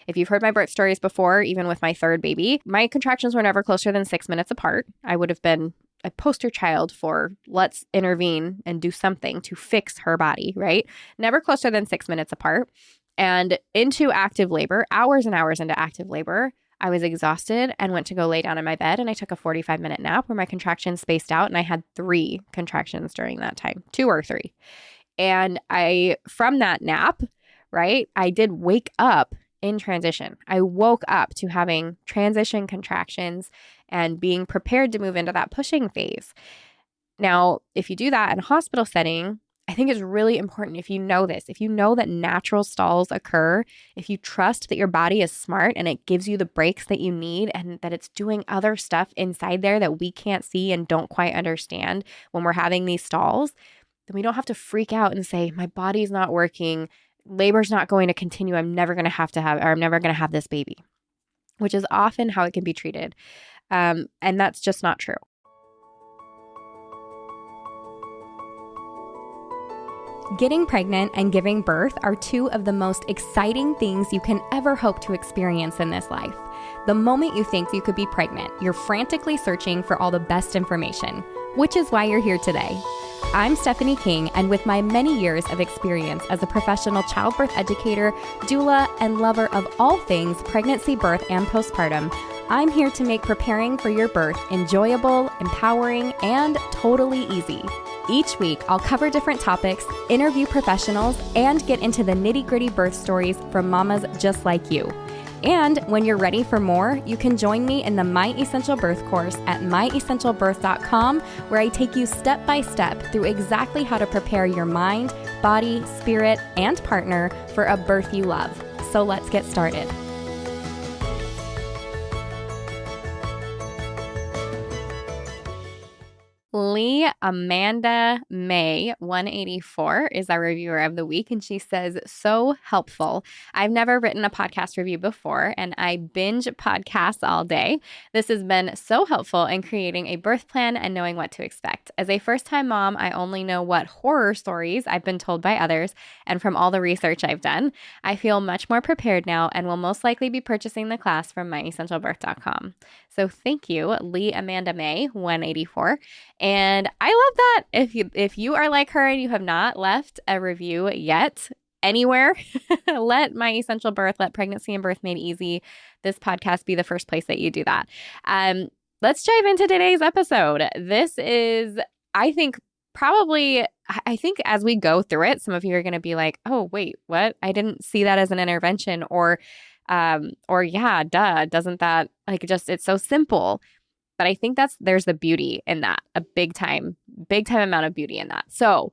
If you've heard my birth stories before, even with my third baby, my contractions were never closer than 6 minutes apart. I would have been a poster child for let's intervene and do something to fix her body, right? Never closer than 6 minutes apart. And into active labor, hours and hours into active labor, I was exhausted and went to go lay down in my bed, and I took a 45-minute nap where my contractions spaced out, and I had 3 contractions during that time, 2 or 3. And from that nap, right, I did wake up in transition. I woke up to having transition contractions and being prepared to move into that pushing phase. Now, if you do that in a hospital setting, I think it's really important if you know this, if you know that natural stalls occur, if you trust that your body is smart and it gives you the breaks that you need and that it's doing other stuff inside there that we can't see and don't quite understand when we're having these stalls, then we don't have to freak out and say, my body's not working, labor's not going to continue, I'm never going to have this baby, which is often how it can be treated. And that's just not true. Getting pregnant and giving birth are 2 of the most exciting things you can ever hope to experience in this life. The moment you think you could be pregnant, you're frantically searching for all the best information, which is why you're here today. I'm Stephanie King, and with my many years of experience as a professional childbirth educator, doula, and lover of all things pregnancy, birth, and postpartum, I'm here to make preparing for your birth enjoyable, empowering, and totally easy. Each week, I'll cover different topics, interview professionals, and get into the nitty-gritty birth stories from mamas just like you. And when you're ready for more, you can join me in the My Essential Birth course at myessentialbirth.com, where I take you step by step through exactly how to prepare your mind, body, spirit, and partner for a birth you love. So let's get started. Lee Amanda May 184 is our reviewer of the week, and she says, so helpful. I've never written a podcast review before, and I binge podcasts all day. This has been so helpful in creating a birth plan and knowing what to expect. As a first-time mom, I only know what horror stories I've been told by others, and from all the research I've done, I feel much more prepared now and will most likely be purchasing the class from myessentialbirth.com. So thank you, Lee Amanda May 184. And I love that. If you are like her and you have not left a review yet anywhere, let My Essential Birth, let Pregnancy and Birth Made Easy, this podcast be the first place that you do that. Let's dive into today's episode. This is, I think as we go through it, some of you are going to be like, oh, wait, what? I didn't see that as an intervention, or yeah, duh, doesn't that, like, just, it's so simple. But I think there's the beauty in that, a big time amount of beauty in that. So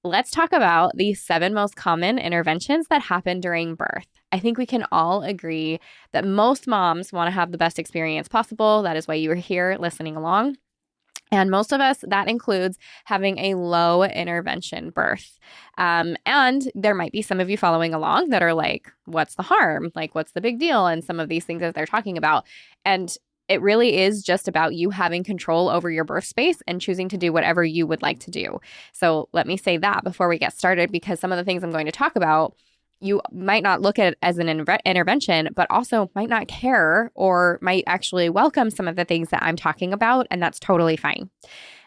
let's talk about the 7 most common interventions that happen during birth. I think we can all agree that most moms want to have the best experience possible. That is why you are here listening along. And most of us, that includes having a low intervention birth. And there might be some of you following along that are like, what's the harm? Like, what's the big deal? And some of these things that they're talking about. And it really is just about you having control over your birth space and choosing to do whatever you would like to do. So let me say that before we get started, because some of the things I'm going to talk about, you might not look at it as an intervention, but also might not care or might actually welcome some of the things that I'm talking about, and that's totally fine.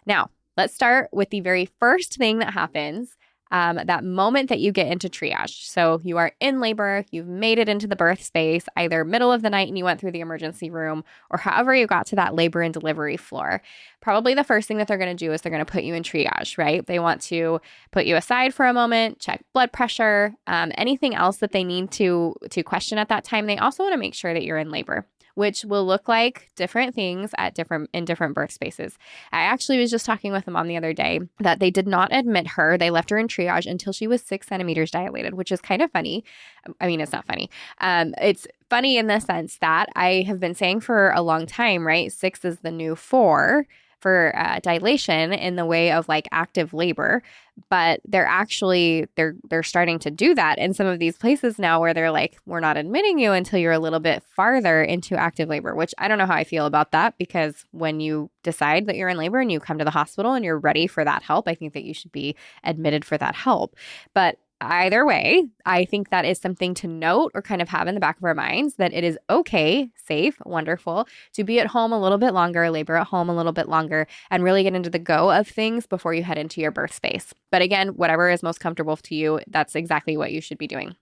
Now, let's start with the very first thing that happens, that moment that you get into triage. So you are in labor, you've made it into the birth space, either middle of the night and you went through the emergency room, or however you got to that labor and delivery floor. Probably the first thing that they're going to do is they're going to put you in triage, right? They want to put you aside for a moment, check blood pressure, anything else that they need to question at that time. They also want to make sure that you're in labor, which will look like different things in different birth spaces. I actually was just talking with a mom the other day that they did not admit her. They left her in triage until she was 6 centimeters dilated, which is kind of funny. I mean, it's not funny. It's funny in the sense that I have been saying for a long time, right? 6 is the new 4 for dilation in the way of like active labor, but they're starting to do that in some of these places now where they're like, we're not admitting you until you're a little bit farther into active labor, which I don't know how I feel about that, because when you decide that you're in labor and you come to the hospital and you're ready for that help, I think that you should be admitted for that help. But Either way, I think that is something to note or kind of have in the back of our minds that it is okay, safe, wonderful to be at home a little bit longer, labor at home a little bit longer, and really get into the go of things before you head into your birth space. But again, whatever is most comfortable to you, that's exactly what you should be doing.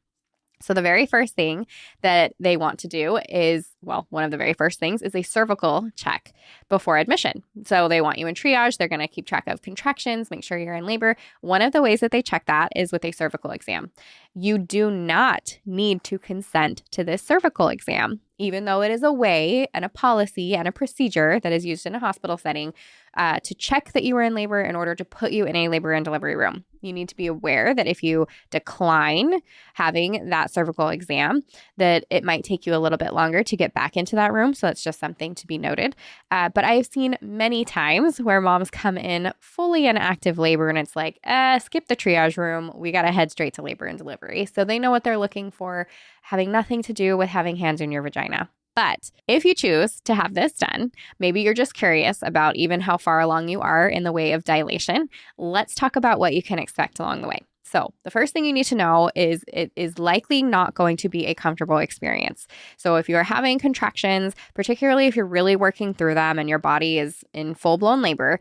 So the very first thing that they want to do is, well, one of the very first things is a cervical check before admission. So they want you in triage. They're going to keep track of contractions, make sure you're in labor. One of the ways that they check that is with a cervical exam. You do not need to consent to this cervical exam, even though it is a way and a policy and a procedure that is used in a hospital setting to check that you are in labor in order to put you in a labor and delivery room. You need to be aware that if you decline having that cervical exam, that it might take you a little bit longer to get back into that room. So that's just something to be noted. But I've seen many times where moms come in fully in active labor and it's like, skip the triage room. We got to head straight to labor and delivery. So they know what they're looking for, having nothing to do with having hands in your vagina. But if you choose to have this done, maybe you're just curious about even how far along you are in the way of dilation. Let's talk about what you can expect along the way. So the first thing you need to know is it is likely not going to be a comfortable experience. So if you're having contractions, particularly if you're really working through them and your body is in full-blown labor,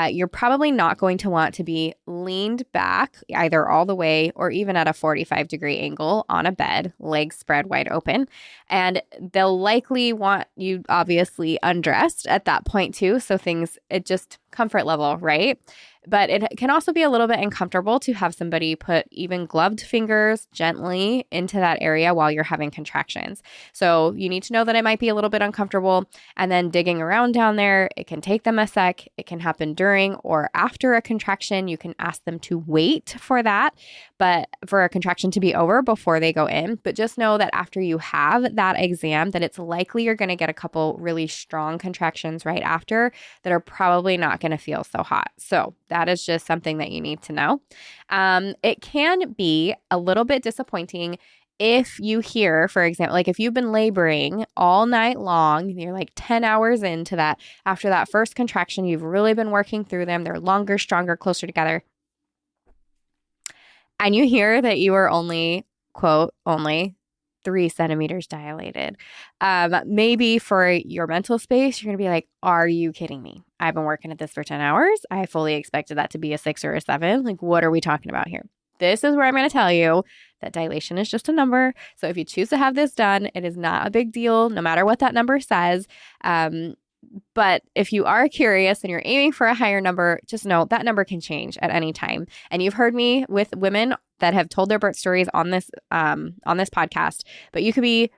you're probably not going to want to be leaned back either all the way or even at a 45-degree angle on a bed, legs spread wide open. And they'll likely want you obviously undressed at that point too. So it just comfort level, right? But it can also be a little bit uncomfortable to have somebody put even gloved fingers gently into that area while you're having contractions. So you need to know that it might be a little bit uncomfortable. And then digging around down there, it can take them a sec. It can happen during or after a contraction. You can ask them to wait for that, but for a contraction to be over before they go in. But just know that after you have that exam, that it's likely you're going to get a couple really strong contractions right after that are probably not going to feel so hot. So that is just something that you need to know. It can be a little bit disappointing if you hear, for example, like if you've been laboring all night long, you're like 10 hours into that, after that first contraction, you've really been working through them. They're longer, stronger, closer together. And you hear that you are only, quote, only 3 centimeters dilated. Maybe for your mental space, you're going to be like, are you kidding me? I've been working at this for 10 hours. I fully expected that to be a 6 or a 7. Like, what are we talking about here? This is where I'm going to tell you that dilation is just a number. So if you choose to have this done, it is not a big deal, no matter what that number says. But if you are curious and you're aiming for a higher number, just know that number can change at any time. And you've heard me with women that have told their birth stories on this podcast, but you could be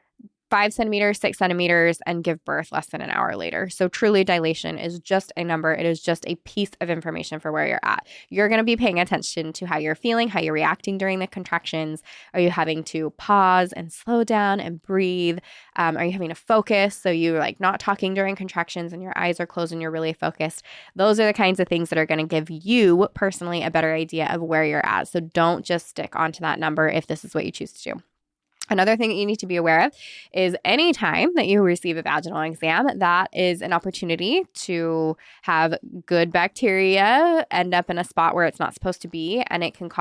5 centimeters, 6 centimeters, and give birth less than an hour later. So truly dilation is just a number. It is just a piece of information for where you're at. You're going to be paying attention to how you're feeling, how you're reacting during the contractions. Are you having to pause and slow down and breathe? Are you having to focus? So you're like not talking during contractions and your eyes are closed and you're really focused. Those are the kinds of things that are going to give you personally a better idea of where you're at. So don't just stick onto that number if this is what you choose to do. Another thing that you need to be aware of is anytime that you receive a vaginal exam, that is an opportunity to have good bacteria end up in a spot where it's not supposed to be, and it can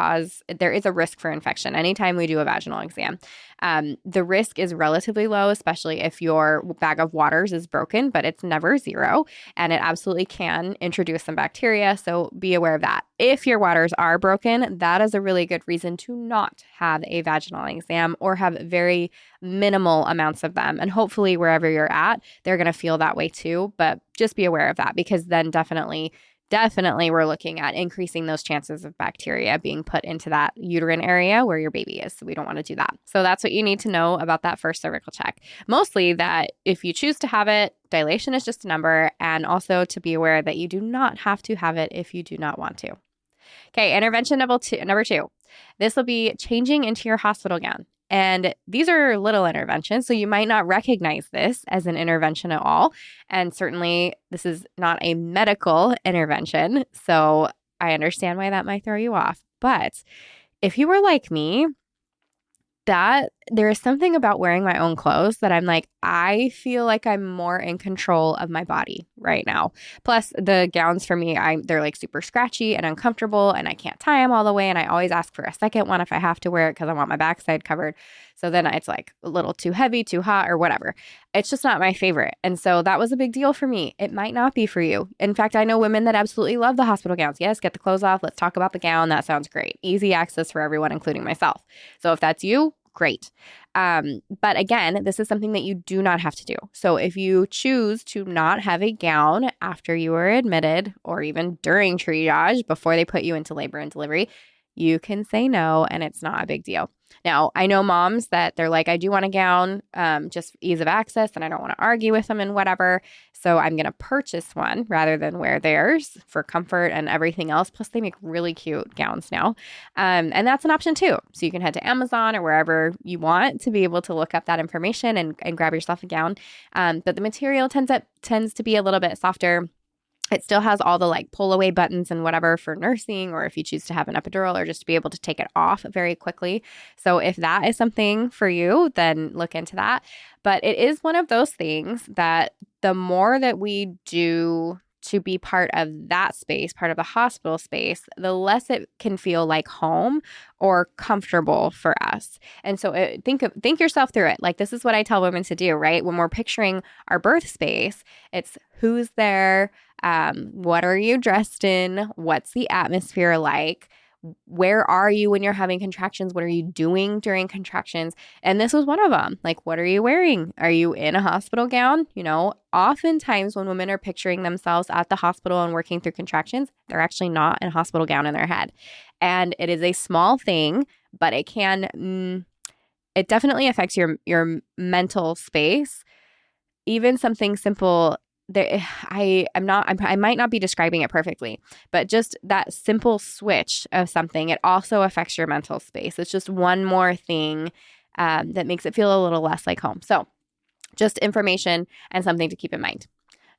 there is a risk for infection anytime we do a vaginal exam. The risk is relatively low, especially if your bag of waters is broken, but it's never zero, and it absolutely can introduce some bacteria, so be aware of that. If your waters are broken, that is a really good reason to not have a vaginal exam or have very minimal amounts of them. And hopefully wherever you're at, they're going to feel that way too. But just be aware of that, because then definitely we're looking at increasing those chances of bacteria being put into that uterine area where your baby is. So we don't want to do that. So that's what you need to know about that first cervical check. Mostly that if you choose to have it, dilation is just a number, and also to be aware that you do not have to have it if you do not want to. Okay, intervention number two. This will be changing into your hospital gown. And these are little interventions, so you might not recognize this as an intervention at all. And certainly this is not a medical intervention, so I understand why that might throw you off. But if you were like me, that there is something about wearing my own clothes that I'm like, I feel like I'm more in control of my body right now. Plus, the gowns for me, they're like super scratchy and uncomfortable, and I can't tie them all the way. And I always ask for a second one if I have to wear it because I want my backside covered. So then it's like a little too heavy, too hot, or whatever. It's just not my favorite. And so that was a big deal for me. It might not be for you. In fact, I know women that absolutely love the hospital gowns. Yes, get the clothes off. Let's talk about the gown. That sounds great. Easy access for everyone, including myself. So if that's you, great. But again, this is something that you do not have to do. So if you choose to not have a gown after you were admitted or even during triage before they put you into labor and delivery, you can say no, and it's not a big deal. Now, I know moms that they're like, I do want a gown, just ease of access, and I don't want to argue with them and whatever. So I'm going to purchase one rather than wear theirs for comfort and everything else. Plus, they make really cute gowns now. And that's an option too. So you can head to Amazon or wherever you want to be able to look up that information and grab yourself a gown. But the material tends to be a little bit softer. It still has all the like pull away buttons and whatever for nursing, or if you choose to have an epidural, or just to be able to take it off very quickly. So if that is something for you, then look into that. But it is one of those things that the more that we do to be part of that space, part of the hospital space, the less it can feel like home or comfortable for us. And so think yourself through it. Like, this is what I tell women to do, right? When we're picturing our birth space, it's who's there, what are you dressed in, what's the atmosphere like, where are you when you're having contractions? What are you doing during contractions? And this was one of them. Like, what are you wearing? Are you in a hospital gown? You know, oftentimes when women are picturing themselves at the hospital and working through contractions, they're actually not in a hospital gown in their head. And it is a small thing, but it definitely affects your mental space. Even something simple, I might not be describing it perfectly, but just that simple switch of something, it also affects your mental space. It's just one more thing that makes it feel a little less like home. So just information and something to keep in mind.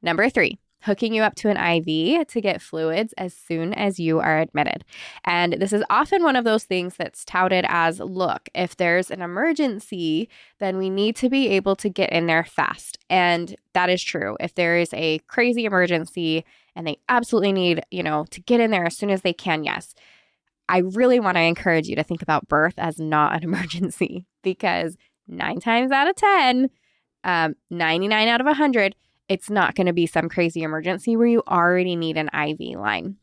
Number 3, hooking you up to an IV to get fluids as soon as you are admitted. And this is often one of those things that's touted as, look, if there's an emergency, then we need to be able to get in there fast. And that is true. If there is a crazy emergency and they absolutely need, to get in there as soon as they can, yes. I really want to encourage you to think about birth as not an emergency, because 9 times out of 10, 99 out of 100, it's not going to be some crazy emergency where you already need an IV line.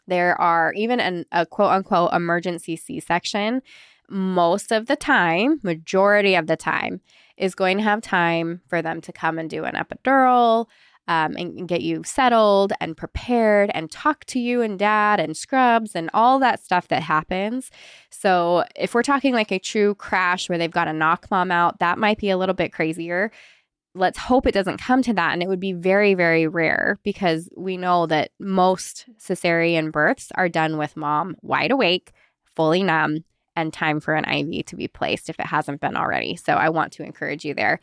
There are even a quote unquote emergency C-section. Most of the time, majority of the time, is going to have time for them to come and do an epidural and get you settled and prepared and talk to you and dad and scrubs and all that stuff that happens. So if we're talking like a true crash where they've got to knock mom out, that might be a little bit crazier. Let's hope it doesn't come to that. And it would be very, very rare, because we know that most cesarean births are done with mom wide awake, fully numb, and time for an IV to be placed if it hasn't been already. So I want to encourage you there.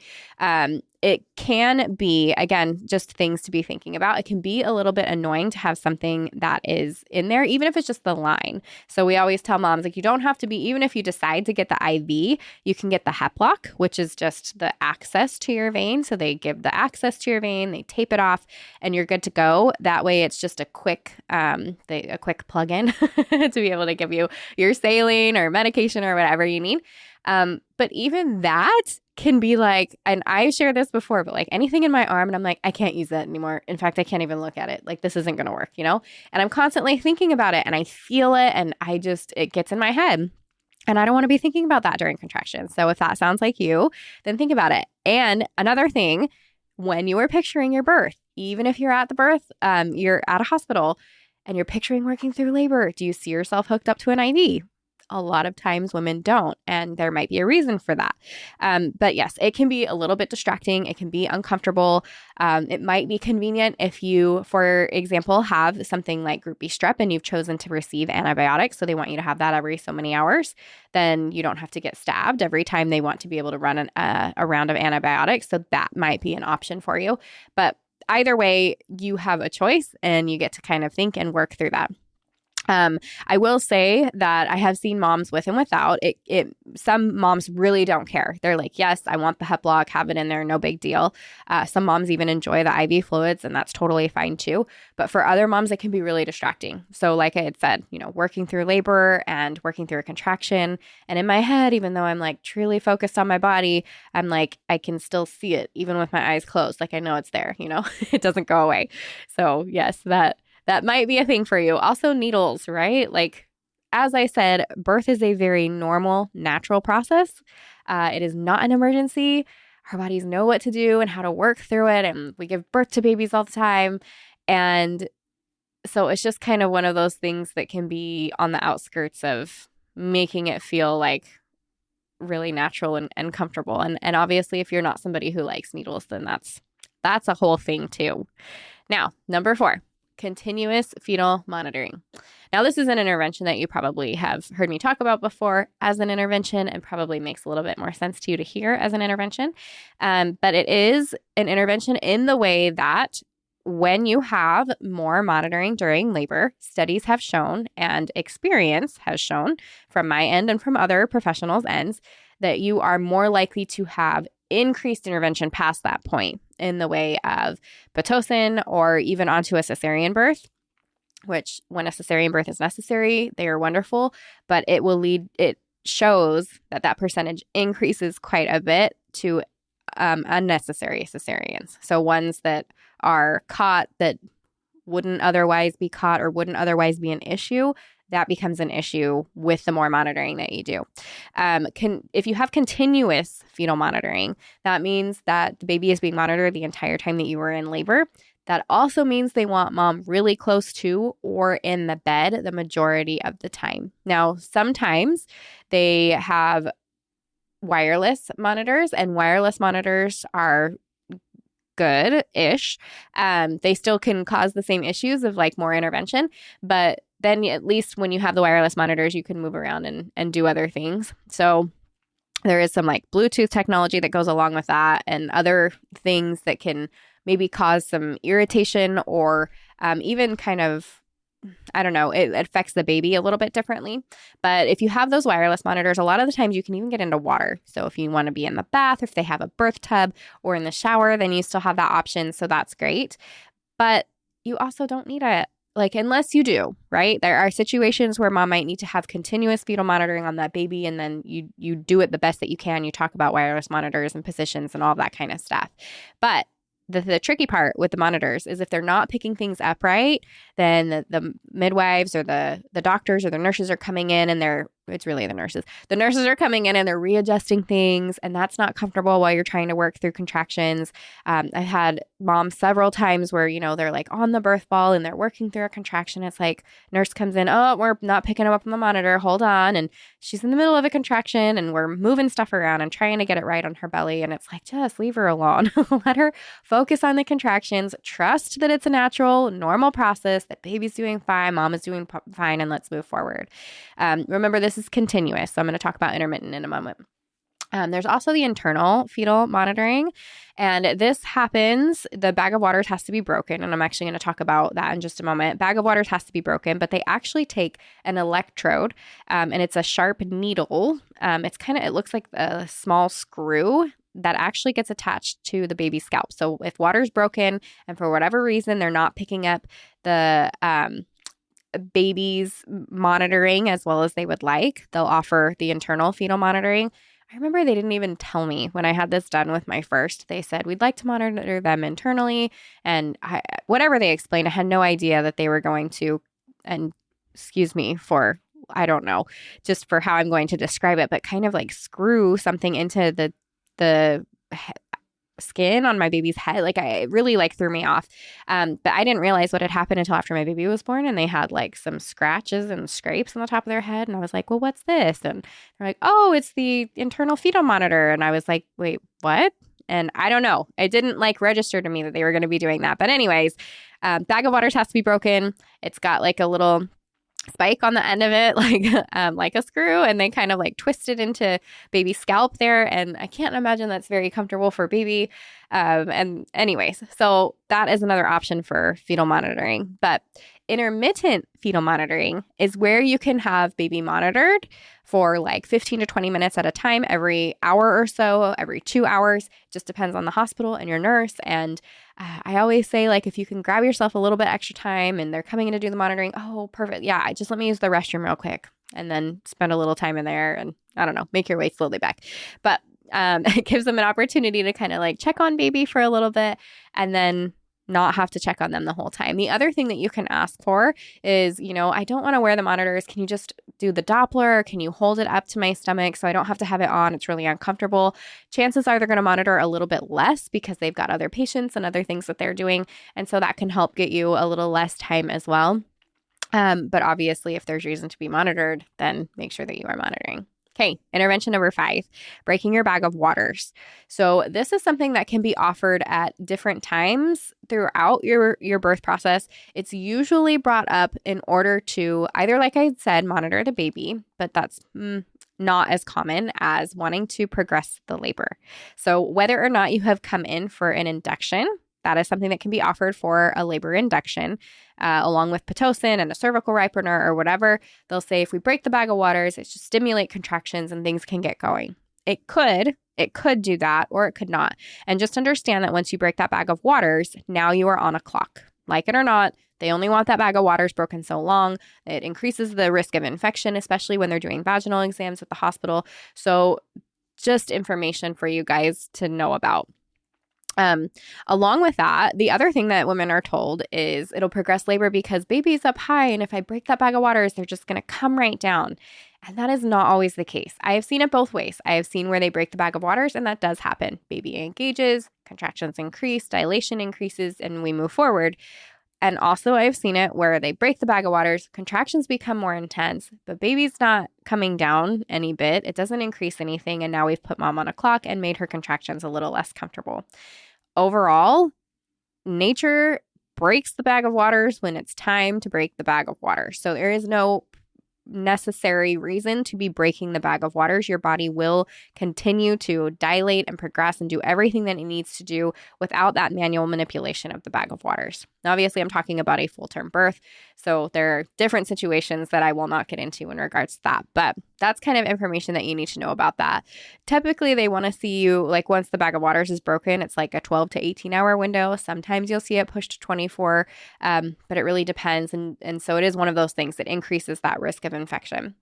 It can be, again, just things to be thinking about. It can be a little bit annoying to have something that is in there, even if it's just the line. So we always tell moms, like, you don't have to be, even if you decide to get the IV, you can get the Heplock, which is just the access to your vein. So they give the access to your vein, they tape it off, and you're good to go. That way it's just a quick plug-in to be able to give you your saline or medication or whatever you need. But even that can be like, and I shared this before, but like anything in my arm and I'm like, I can't use that anymore. In fact, I can't even look at it. Like, this isn't going to work, And I'm constantly thinking about it and I feel it and it gets in my head. And I don't want to be thinking about that during contractions. So if that sounds like you, then think about it. And another thing, when you are picturing your birth, even if you're at the birth, you're at a hospital and you're picturing working through labor, do you see yourself hooked up to an IV? A lot of times women don't, and there might be a reason for that. But yes, it can be a little bit distracting. It can be uncomfortable. It might be convenient if you, for example, have something like Group B strep and you've chosen to receive antibiotics, so they want you to have that every so many hours. Then you don't have to get stabbed every time they want to be able to run a round of antibiotics. So that might be an option for you. But either way, you have a choice and you get to kind of think and work through that. I will say that I have seen moms with and without. Some moms really don't care. They're like, yes, I want the hep block, have it in there, no big deal. Some moms even enjoy the IV fluids, and that's totally fine too. But for other moms, it can be really distracting. So like I had said, working through labor and working through a contraction. And in my head, even though I'm like truly focused on my body, I'm like, I can still see it even with my eyes closed. Like I know it's there, it doesn't go away. So yes, that might be a thing for you. Also needles, right? Like, as I said, birth is a very normal, natural process. It is not an emergency. Our bodies know what to do and how to work through it. And we give birth to babies all the time. And so it's just kind of one of those things that can be on the outskirts of making it feel like really natural and comfortable. And obviously, if you're not somebody who likes needles, then that's a whole thing too. Now, number 4. Continuous fetal monitoring. Now, this is an intervention that you probably have heard me talk about before as an intervention and probably makes a little bit more sense to you to hear as an intervention. But it is an intervention in the way that when you have more monitoring during labor, studies have shown and experience has shown from my end and from other professionals' ends that you are more likely to have increased intervention past that point in the way of Pitocin or even onto a cesarean birth, which when a cesarean birth is necessary, they are wonderful, but it shows that percentage increases quite a bit to unnecessary cesareans. So ones that are caught that wouldn't otherwise be caught or wouldn't otherwise be an issue, that becomes an issue with the more monitoring that you do. If you have continuous fetal monitoring, that means that the baby is being monitored the entire time that you were in labor. That also means they want mom really close to or in the bed the majority of the time. Now, sometimes they have wireless monitors, and wireless monitors are good-ish. They still can cause the same issues of like more intervention, but then at least when you have the wireless monitors, you can move around and do other things. So there is some like Bluetooth technology that goes along with that and other things that can maybe cause some irritation or even kind of, I don't know, it affects the baby a little bit differently. But if you have those wireless monitors, a lot of the times you can even get into water. So if you want to be in the bath, if they have a birth tub or in the shower, then you still have that option. So that's great. But you also don't need it. Like, unless you do, right? There are situations where mom might need to have continuous fetal monitoring on that baby, and then you do it the best that you can. You talk about wireless monitors and positions and all that kind of stuff. But the tricky part with the monitors is if they're not picking things up right, then the midwives or the doctors or the nurses are coming in and it's really the nurses. The nurses are coming in and they're readjusting things, and that's not comfortable while you're trying to work through contractions. I've had moms several times where, they're like on the birth ball and they're working through a contraction. It's like nurse comes in, oh, we're not picking them up on the monitor. Hold on. And she's in the middle of a contraction and we're moving stuff around and trying to get it right on her belly. And it's like, just leave her alone. Let her focus on the contractions. Trust that it's a natural, normal process, that baby's doing fine, mom is doing fine, and let's move forward. Remember, this is continuous. So I'm going to talk about intermittent in a moment. There's also the internal fetal monitoring, and this happens, the bag of waters has to be broken, and I'm actually going to talk about that in just a moment. Bag of waters has to be broken, but they actually take an electrode, and it's a sharp needle. It looks like a small screw that actually gets attached to the baby's scalp. So if water's broken and for whatever reason they're not picking up the baby's monitoring as well as they would like, they'll offer the internal fetal monitoring. I remember they didn't even tell me when I had this done with my first. They said, we'd like to monitor them internally. And whatever they explained, I had no idea that they were going to, and excuse me for, I don't know, just for how I'm going to describe it, but kind of like screw something into the skin on my baby's head. Like, it really threw me off. But I didn't realize what had happened until after my baby was born, and they had like some scratches and scrapes on the top of their head. And I was like, well, what's this? And they're like, oh, it's the internal fetal monitor. And I was like, wait, what? And I don't know. It didn't register to me that they were going to be doing that. But anyways, bag of waters has to be broken. It's got like a little spike on the end of it, like a screw, and they kind of twist it into baby's scalp there. And I can't imagine that's very comfortable for baby. And anyways, so that is another option for fetal monitoring. But Intermittent fetal monitoring is where you can have baby monitored for like 15 to 20 minutes at a time, every hour or so, every 2 hours. Just depends on the hospital and your nurse. And I always say, like, if you can grab yourself a little bit extra time and they're coming in to do the monitoring, oh, perfect. Yeah, just let me use the restroom real quick and then spend a little time in there and, I don't know, make your way slowly back. But it gives them an opportunity to kind of like check on baby for a little bit and then not have to check on them the whole time. The other thing that you can ask for is, I don't want to wear the monitors. Can you just do the Doppler? Can you hold it up to my stomach so I don't have to have it on? It's really uncomfortable. Chances are they're going to monitor a little bit less because they've got other patients and other things that they're doing. And so that can help get you a little less time as well. But obviously, if there's reason to be monitored, then make sure that you are monitoring. Okay, intervention number 5, breaking your bag of waters. So this is something that can be offered at different times throughout your birth process. It's usually brought up in order to either, like I said, monitor the baby, but that's not as common as wanting to progress the labor. So whether or not you have come in for an induction, that is something that can be offered for a labor induction, along with Pitocin and a cervical ripener or whatever. They'll say if we break the bag of waters, it should stimulate contractions and things can get going. It could do that, or it could not. And just understand that once you break that bag of waters, now you are on a clock. Like it or not, they only want that bag of waters broken so long. It increases the risk of infection, especially when they're doing vaginal exams at the hospital. So just information for you guys to know about. Along with that, the other thing that women are told is it'll progress labor because baby's up high. And if I break that bag of waters, they're just going to come right down. And that is not always the case. I have seen it both ways. I have seen where they break the bag of waters and that does happen. Baby engages, contractions increase, dilation increases, and we move forward. And also I've seen it where they break the bag of waters, contractions become more intense, but baby's not coming down any bit. It doesn't increase anything. And now we've put mom on a clock and made her contractions a little less comfortable. Overall, nature breaks the bag of waters when it's time to break the bag of waters. So there is no necessary reason to be breaking the bag of waters. Your body will continue to dilate and progress and do everything that it needs to do without that manual manipulation of the bag of waters. Now, obviously, I'm talking about a full-term birth, so there are different situations that I will not get into in regards to that, but that's kind of information that you need to know about that. Typically, they want to see you, like once the bag of waters is broken, it's like a 12 to 18 hour window. Sometimes you'll see it pushed to 24, but it really depends, and so it is one of those things that increases that risk of infection.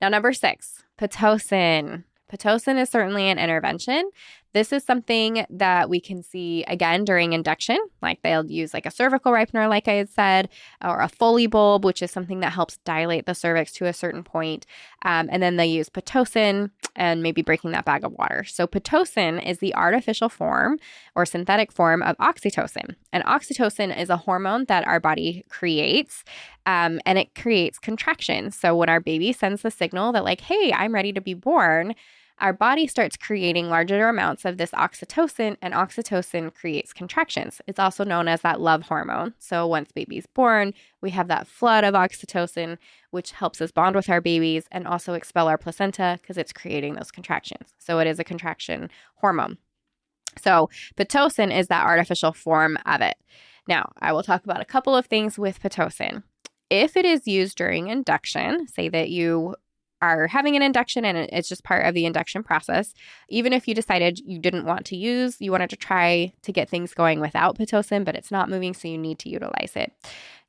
Now, number 6, Pitocin. Pitocin is certainly an intervention. This is something that we can see again during induction, like they'll use like a cervical ripener, like I had said, or a Foley bulb, which is something that helps dilate the cervix to a certain point. And then they use Pitocin and maybe breaking that bag of water. So Pitocin is the artificial form or synthetic form of oxytocin. And oxytocin is a hormone that our body creates, and it creates contractions. So when our baby sends the signal that like, hey, I'm ready to be born, our body starts creating larger amounts of this oxytocin, and oxytocin creates contractions. It's also known as that love hormone. So once baby's born, we have that flood of oxytocin, which helps us bond with our babies and also expel our placenta because it's creating those contractions. So it is a contraction hormone. So Pitocin is that artificial form of it. Now, I will talk about a couple of things with Pitocin. If it is used during induction, say that you are having an induction and it's just part of the induction process, even if you decided you didn't want to use, you wanted to try to get things going without Pitocin, but it's not moving, so you need to utilize it.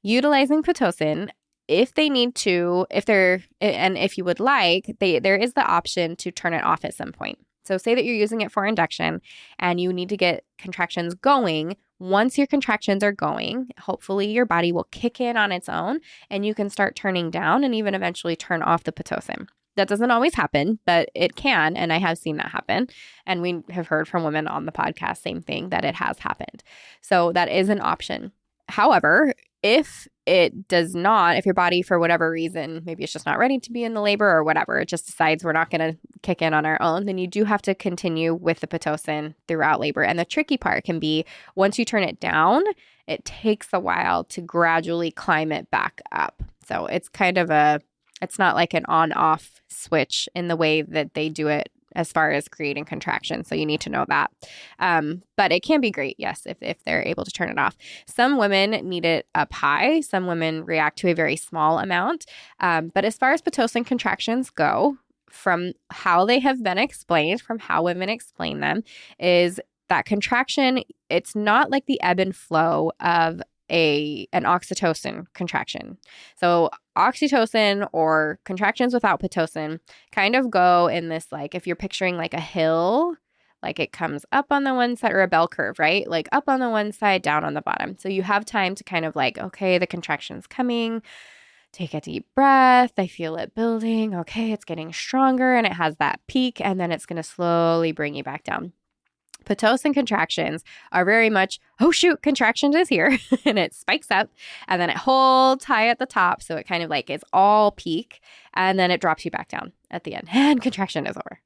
Utilizing Pitocin, if they need to, if you would like, there is the option to turn it off at some point. So say that you're using it for induction and you need to get contractions going. Once your contractions are going, hopefully your body will kick in on its own and you can start turning down and even eventually turn off the Pitocin. That doesn't always happen, but it can, and I have seen that happen. And we have heard from women on the podcast, same thing, that it has happened. So that is an option. However, if it does not, if your body for whatever reason, maybe it's just not ready to be in the labor or whatever, it just decides we're not going to kick in on our own, then you do have to continue with the Pitocin throughout labor. And the tricky part can be once you turn it down, it takes a while to gradually climb it back up. So it's kind of it's not like an on-off switch in the way that they do it as far as creating contraction. So you need to know that. But it can be great, yes, if they're able to turn it off. Some women need it up high. Some women react to a very small amount. But as far as Pitocin contractions go, from how they have been explained, from how women explain them, is that contraction, it's not like the ebb and flow of an oxytocin contraction. So oxytocin or contractions without Pitocin kind of go in this, like, if you're picturing like a hill, like it comes up on the one side, or a bell curve, right? Like up on the one side, down on the bottom. So you have time to kind of like, okay, the contraction's coming. Take a deep breath. I feel it building. Okay, it's getting stronger, and it has that peak, and then it's going to slowly bring you back down. Pitocin contractions are very much, oh shoot, contractions is here, and it spikes up, and then it holds high at the top, so it kind of like is all peak, and then it drops you back down at the end, and contraction is over.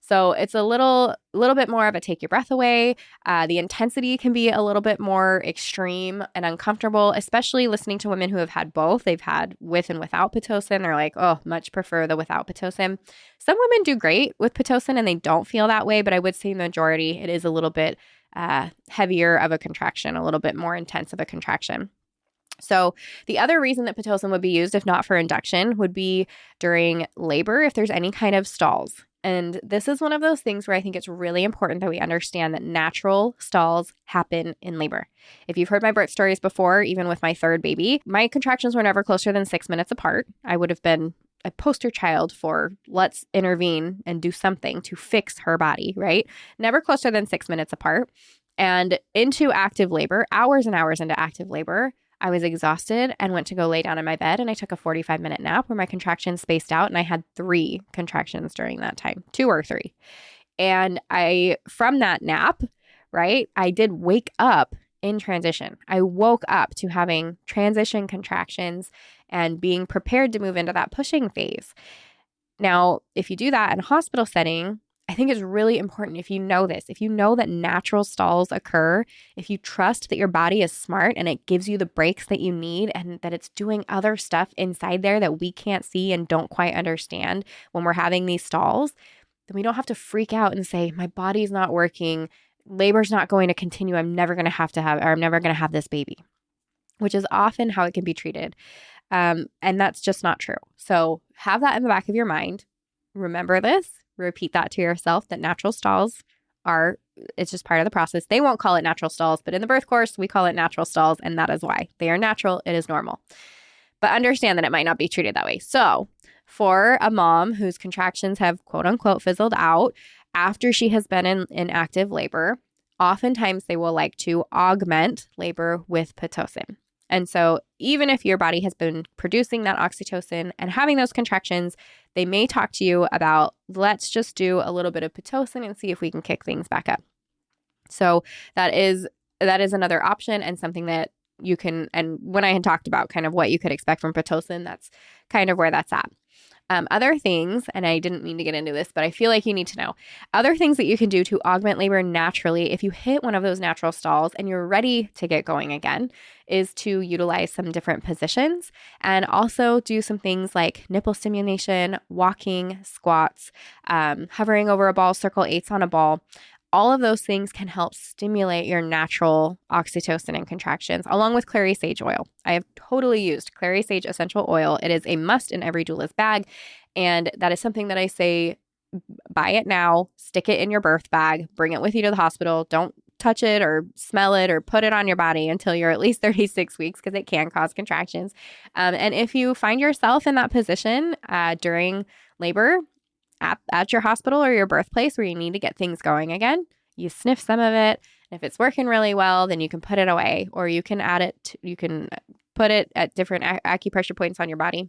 So it's a little bit more of a take your breath away. The intensity can be a little bit more extreme and uncomfortable, especially listening to women who have had both. They've had with and without Pitocin. They're like, oh, much prefer the without Pitocin. Some women do great with Pitocin and they don't feel that way, but I would say the majority, it is a little bit heavier of a contraction, a little bit more intense of a contraction. So the other reason that Pitocin would be used, if not for induction, would be during labor if there's any kind of stalls. And this is one of those things where I think it's really important that we understand that natural stalls happen in labor. If you've heard my birth stories before, even with my third baby, my contractions were never closer than 6 minutes apart. I would have been a poster child for let's intervene and do something to fix her body, right? Never closer than 6 minutes apart. And into active labor, hours and hours into active labor, I was exhausted and went to go lay down in my bed, and I took a 45-minute nap where my contractions spaced out, and I had 3 contractions during that time, 2 or 3. And from that nap, right, I did wake up in transition. I woke up to having transition contractions and being prepared to move into that pushing phase. Now, if you do that in a hospital setting, I think it's really important if you know this, if you know that natural stalls occur, if you trust that your body is smart and it gives you the breaks that you need and that it's doing other stuff inside there that we can't see and don't quite understand when we're having these stalls, then we don't have to freak out and say, my body's not working, labor's not going to continue, I'm never going to have this baby, which is often how it can be treated. And that's just not true. So have that in the back of your mind. Remember this. Repeat that to yourself, that natural stalls it's just part of the process. They won't call it natural stalls, but in the birth course, we call it natural stalls, and that is why. They are natural. It is normal. But understand that it might not be treated that way. So for a mom whose contractions have quote unquote fizzled out after she has been in active labor, oftentimes they will like to augment labor with Pitocin. And so even if your body has been producing that oxytocin and having those contractions, they may talk to you about, let's just do a little bit of Pitocin and see if we can kick things back up. So that is another option and something that you can, and when I had talked about kind of what you could expect from Pitocin, that's kind of where that's at. Other things, and I didn't mean to get into this, but I feel like you need to know, other things that you can do to augment labor naturally if you hit one of those natural stalls and you're ready to get going again is to utilize some different positions and also do some things like nipple stimulation, walking, squats, hovering over a ball, circle 8s on a ball. All of those things can help stimulate your natural oxytocin and contractions, along with clary sage oil. I have totally used clary sage essential oil. It is a must in every doula's bag, and that is something that I say, buy it now, stick it in your birth bag, bring it with you to the hospital. Don't touch it or smell it or put it on your body until you're at least 36 weeks because it can cause contractions. And if you find yourself in that position during labor, at your hospital or your birthplace where you need to get things going again, you sniff some of it. And if it's working really well, then you can put it away, or you can you can put it at different acupressure points on your body.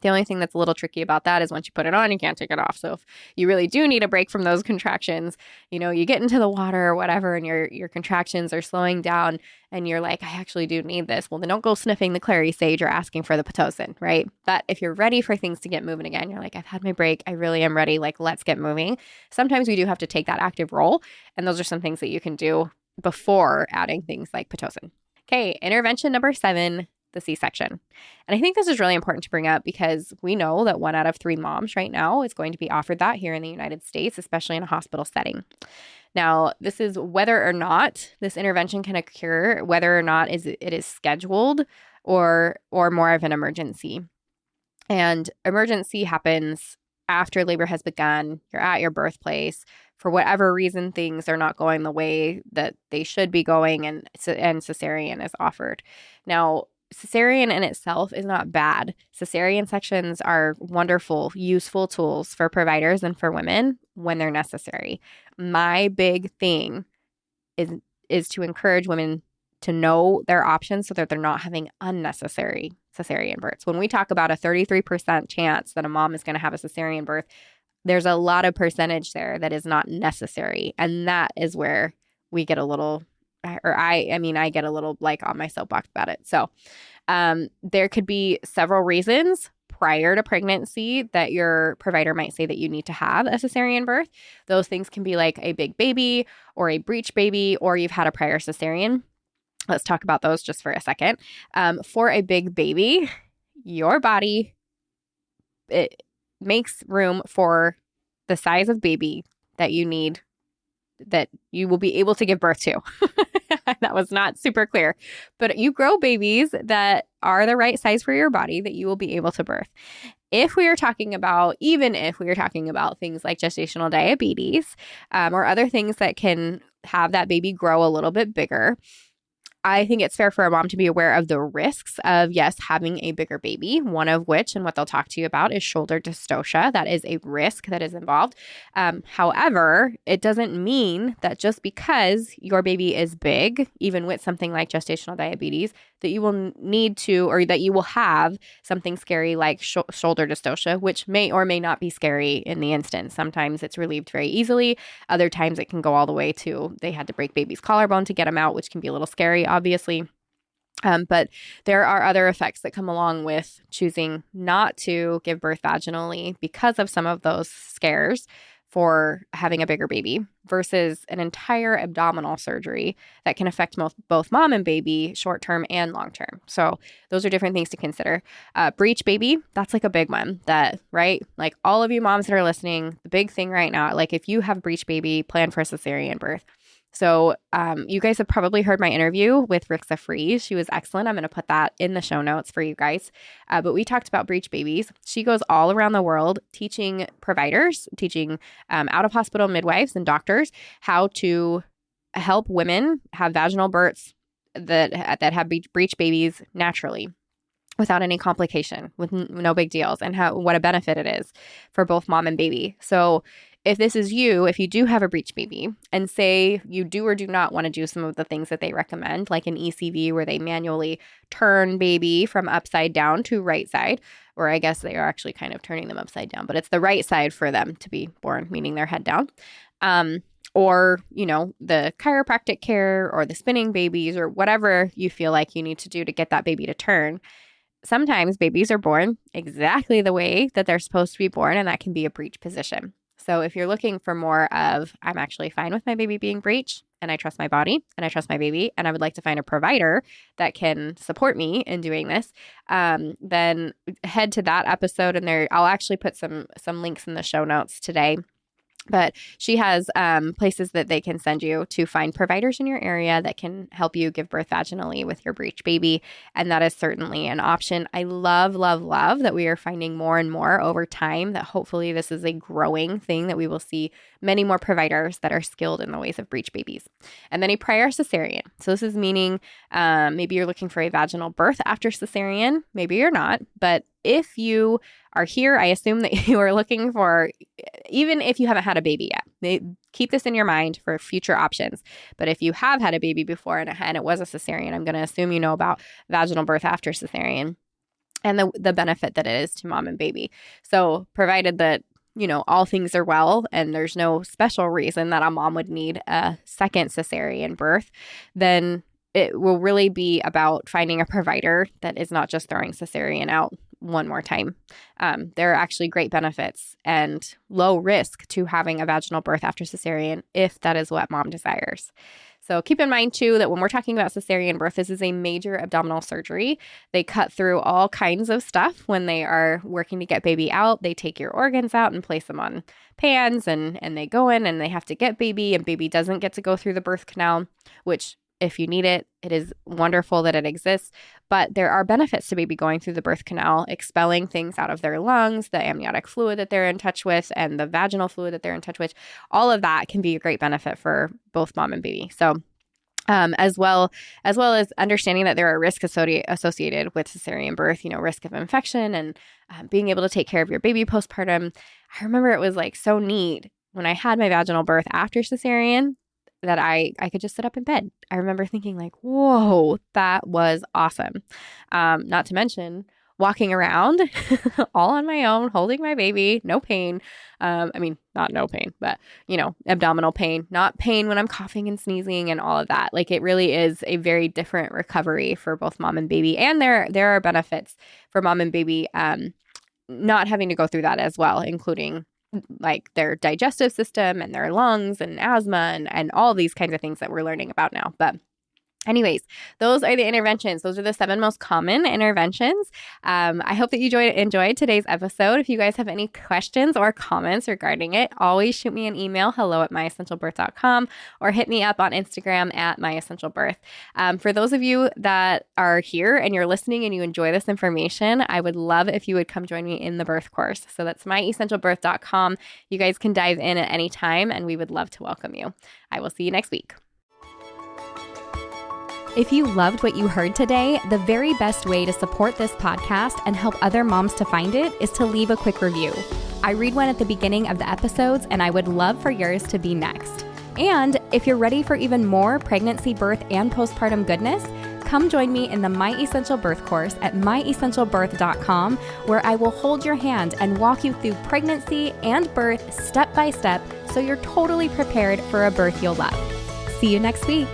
The only thing that's a little tricky about that is once you put it on, you can't take it off. So if you really do need a break from those contractions, you get into the water or whatever, and your contractions are slowing down and you're like, I actually do need this. Well, then don't go sniffing the clary sage or asking for the Pitocin, right? But if you're ready for things to get moving again, you're like, I've had my break. I really am ready. Like, let's get moving. Sometimes we do have to take that active role. And those are some things that you can do before adding things like Pitocin. Okay, intervention number 7. the C-section. And I think this is really important to bring up because we know that 1 out of 3 moms right now is going to be offered that here in the United States, especially in a hospital setting. Now, this is whether or not this intervention can occur, whether or not it is scheduled or more of an emergency. And emergency happens after labor has begun, you're at your birthplace. For whatever reason, things are not going the way that they should be going, and cesarean is offered. Now, cesarean in itself is not bad. Cesarean sections are wonderful, useful tools for providers and for women when they're necessary. My big thing is to encourage women to know their options so that they're not having unnecessary cesarean births. When we talk about a 33% chance that a mom is going to have a cesarean birth, there's a lot of percentage there that is not necessary. And that is where we get a little, I get a little like on my soapbox about it. So there could be several reasons prior to pregnancy that your provider might say that you need to have a cesarean birth. Those things can be like a big baby or a breech baby, or you've had a prior cesarean. Let's talk about those just for a second. For a big baby, your body, it makes room for the size of baby that you need, that you will be able to give birth to. That was not super clear, but you grow babies that are the right size for your body that you will be able to birth. Even if we are talking about things like gestational diabetes, or other things that can have that baby grow a little bit bigger, I think it's fair for a mom to be aware of the risks of, yes, having a bigger baby, one of which, and what they'll talk to you about, is shoulder dystocia. That is a risk that is involved. However, it doesn't mean that just because your baby is big, even with something like gestational diabetes, that you will need to, or that you will have something scary like shoulder dystocia, which may or may not be scary in the instance. Sometimes it's relieved very easily. Other times it can go all the way to they had to break baby's collarbone to get him out, which can be a little scary, obviously. But there are other effects that come along with choosing not to give birth vaginally because of some of those scares for having a bigger baby versus an entire abdominal surgery that can affect both mom and baby short-term and long-term. So those are different things to consider. Breech baby, that's like a big one that, right? Like all of you moms that are listening, the big thing right now, like if you have breech baby, plan for a cesarean birth. So you guys have probably heard my interview with Rixa Freeze. She was excellent. I'm going to put that in the show notes for you guys. But we talked about breech babies. She goes all around the world teaching providers, teaching out-of-hospital midwives and doctors how to help women have vaginal births that have breech babies naturally, without any complication, with no big deals, and what a benefit it is for both mom and baby. So if this is you, if you do have a breech baby, and say you do or do not want to do some of the things that they recommend, like an ECV where they manually turn baby from upside down to right side, or I guess they are actually kind of turning them upside down, but it's the right side for them to be born, meaning their head down. Or, the chiropractic care or the spinning babies or whatever you feel like you need to do to get that baby to turn. Sometimes babies are born exactly the way that they're supposed to be born, and that can be a breech position. So if you're looking for more of, I'm actually fine with my baby being breech, and I trust my body, and I trust my baby, and I would like to find a provider that can support me in doing this, then head to that episode, and there I'll actually put some links in the show notes today. But she has places that they can send you to find providers in your area that can help you give birth vaginally with your breech baby. And that is certainly an option. I love, love, love that we are finding more and more over time, that hopefully this is a growing thing, that we will see many more providers that are skilled in the ways of breech babies. And then a prior cesarean. So this is meaning maybe you're looking for a vaginal birth after cesarean. Maybe you're not. But if you are here, I assume that you are looking for, even if you haven't had a baby yet, keep this in your mind for future options. But if you have had a baby before and it was a cesarean, I'm going to assume you know about vaginal birth after cesarean and the benefit that it is to mom and baby. So provided that, all things are well and there's no special reason that a mom would need a second cesarean birth, then it will really be about finding a provider that is not just throwing cesarean out one more time. There are actually great benefits and low risk to having a vaginal birth after cesarean if that is what mom desires. So keep in mind, too, that when we're talking about cesarean birth, this is a major abdominal surgery. They cut through all kinds of stuff when they are working to get baby out. They take your organs out and place them on pans, and they go in and they have to get baby, and baby doesn't get to go through the birth canal, which if you need it, it is wonderful that it exists. But there are benefits to baby going through the birth canal, expelling things out of their lungs, the amniotic fluid that they're in touch with, and the vaginal fluid that they're in touch with. All of that can be a great benefit for both mom and baby. So as well as understanding that there are risks associated with cesarean birth, risk of infection and being able to take care of your baby postpartum. I remember it was like so neat when I had my vaginal birth after cesarean that I could just sit up in bed. I remember thinking like, whoa, that was awesome. Not to mention walking around all on my own, holding my baby, no pain. Not no pain, but, abdominal pain, not pain when I'm coughing and sneezing and all of that. Like it really is a very different recovery for both mom and baby. And there are benefits for mom and baby not having to go through that as well, including like their digestive system and their lungs and asthma and all these kinds of things that we're learning about now. But anyways, those are the interventions. Those are the 7 most common interventions. I hope that you enjoyed today's episode. If you guys have any questions or comments regarding it, always shoot me an email, hello@myessentialbirth.com, or hit me up on Instagram @myessentialbirth. For those of you that are here and you're listening and you enjoy this information, I would love if you would come join me in the birth course. So that's myessentialbirth.com. You guys can dive in at any time, and we would love to welcome you. I will see you next week. If you loved what you heard today, the very best way to support this podcast and help other moms to find it is to leave a quick review. I read one at the beginning of the episodes, and I would love for yours to be next. And if you're ready for even more pregnancy, birth, and postpartum goodness, come join me in the My Essential Birth course at myessentialbirth.com, where I will hold your hand and walk you through pregnancy and birth step by step so you're totally prepared for a birth you'll love. See you next week.